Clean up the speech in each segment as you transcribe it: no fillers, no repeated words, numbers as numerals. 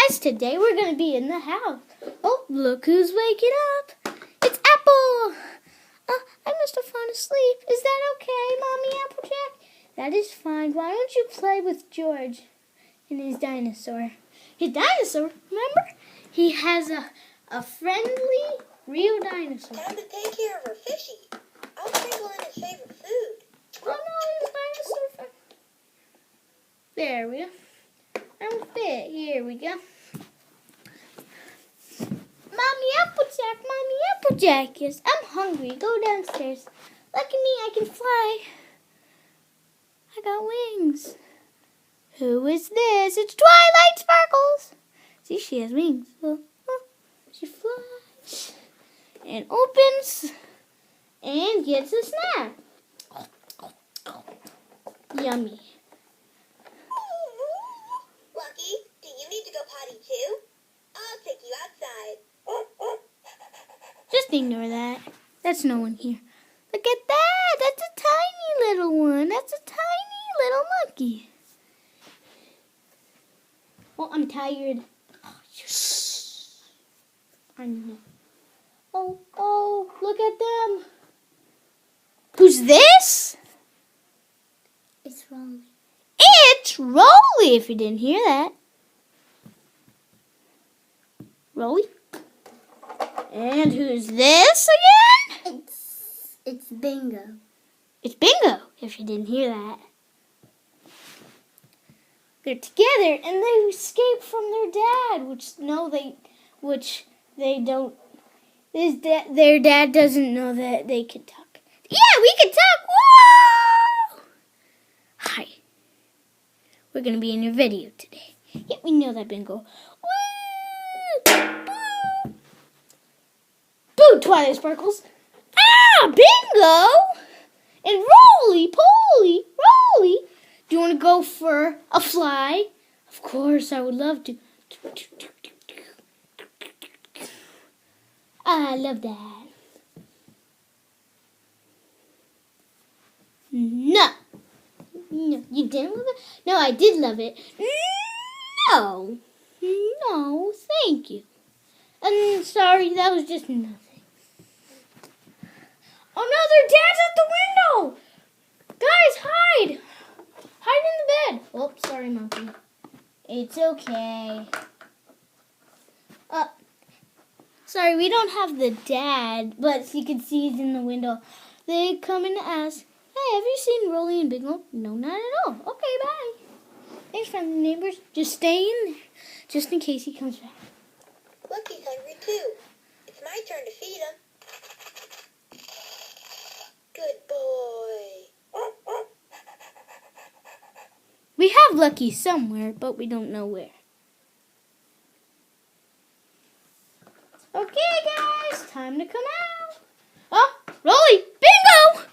guys, today we're going to be in the house. Oh, look who's waking up. It's Apple. I must have fallen asleep. Is that okay, Mommy Applejack? That is fine. Why don't you play with George and his dinosaur? His dinosaur, remember? He has a friendly, real dinosaur. Time to take care of our fishy. I'll sprinkle in his favorite food. Oh no, his dinosaur friend. There we go. I'm fit. Here we go. Mommy Applejack, yes. I'm hungry. Go downstairs. Look at me, I can fly. I got wings. Who is this? It's Twilight Sparkles. See, she has wings. She flies and opens and gets a snack. Yummy. Lucky, do you need to go potty too? I'll take you outside. Just ignore that. That's no one here. Look at that. That's a tiny little one. That's a tiny little monkey. Oh, I'm tired. I know. Oh, look at them. Who's this? It's Rolly. It's Rolly, if you didn't hear that. Rolly? And who's this again? It's Bingo. It's Bingo, if you didn't hear that. They're together and they escaped from their dad, which they don't. Their dad doesn't know that they can talk. Yeah, we can talk. Whoa! Hi. We're gonna be in your video today. Yeah, we know that, Bingo. Woo! Boo, Twilight Sparkles. Ah, Bingo! And Rolly, Rolly. Do you want to go for a fly? Of course, I would love to. I love that. No, you didn't love it? No, I did love it. No, thank you. I'm sorry, that was just nothing. Oh no, their dad's at the window! Guys, hide! Hide in the bed. Oh, sorry, monkey. It's okay. Sorry, we don't have the dad, but you can see he's in the window. They come in to ask, hey, have you seen Rolly and Bingo? No, not at all. Okay, bye. Thanks, friendly neighbors. Just stay in there, just in case he comes back. Lucky's hungry too. It's my turn to feed him. Good boy. We have Lucky somewhere, but we don't know where. Okay, guys, time to come out. Oh, Rolly, Bingo!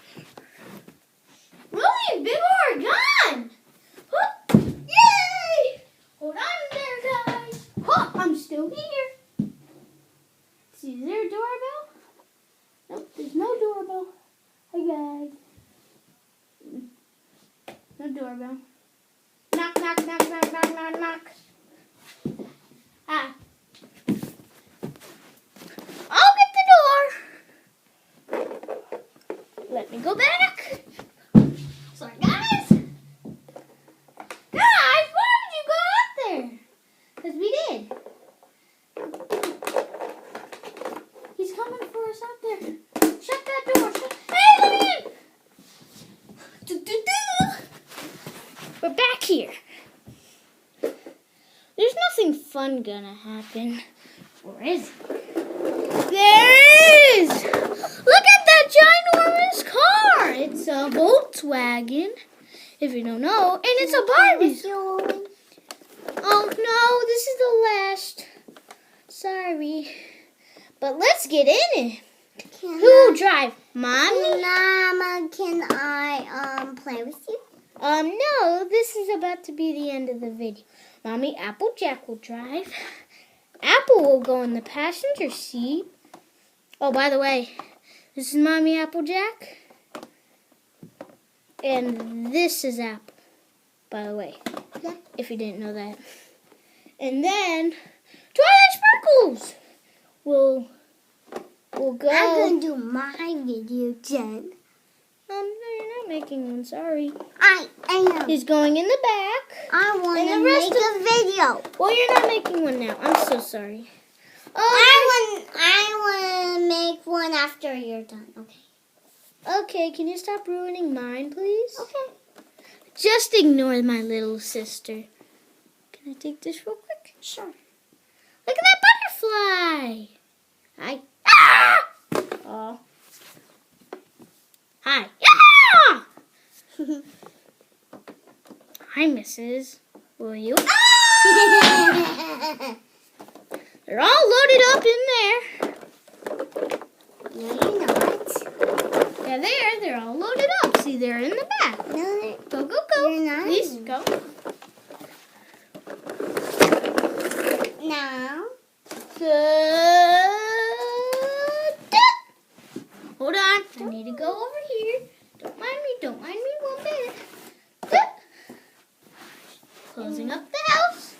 Rolly and Bingo are gone. Huh. Yay! Hold on there, guys. Huh, I'm still here. See, is there a doorbell? Nope, there's no doorbell. Hi, guys. No doorbell. Knock, knock, knock, knock, knock, knock, knock. Ah. I'll get the door. Let me go back. Sorry, guys. Guys, why did you go up there? Because we did. He's coming for us out there. Shut that door. Hey, let me in. We're back here. There's nothing fun gonna happen. Or is it? There is! Look at that ginormous car! It's a Volkswagen, if you don't know, and it's a Barbie. Oh no, this is the last. Sorry. But let's get in it. Who will drive? Mommy? Mama, can I play with you? No, this is about to be the end of the video. Mommy Applejack will drive. Apple will go in the passenger seat. Oh, by the way, this is Mommy Applejack. And this is Apple, by the way. Yeah. If you didn't know that. And then Twilight Sparkles will go. I'm going to do my video then. No, you're not making one. Sorry. I am. He's going in the back. I want And to the rest make a video. Well, you're not making one now. I'm so sorry. I want to make one after you're done. Okay. Okay, can you stop ruining mine, please? Okay. Just ignore my little sister. Can I take this real quick? Sure. Look at that butterfly. Hi. Ah! Oh. Hi. Ah! Hi, Mrs. Will you? They're all loaded up in there. No, you're not. Yeah, they're all loaded up. See, they're in the back. No, Go. you're not. Please, go. Now. Hold on. I need to go over here. Don't mind me 1 minute. Closing up the house.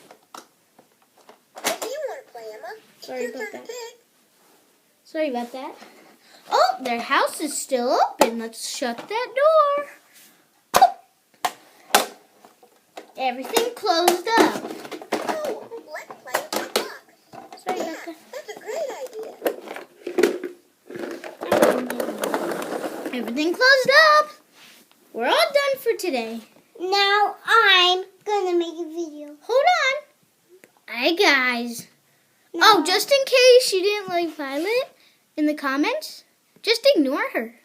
What do you want to play, Emma? Sorry It's your about turn that. to pick. Sorry about that. Oh, their house is still open. Let's shut that door. Everything closed up. Oh, let's play with my box. Sorry Yeah, about that. that's a great idea. Everything closed up. We're all done for today. Now I'm going to make a video. Hold on. Hi, guys. Oh, just in case you didn't like Violet in the comments, just ignore her.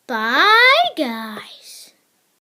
Bye, guys.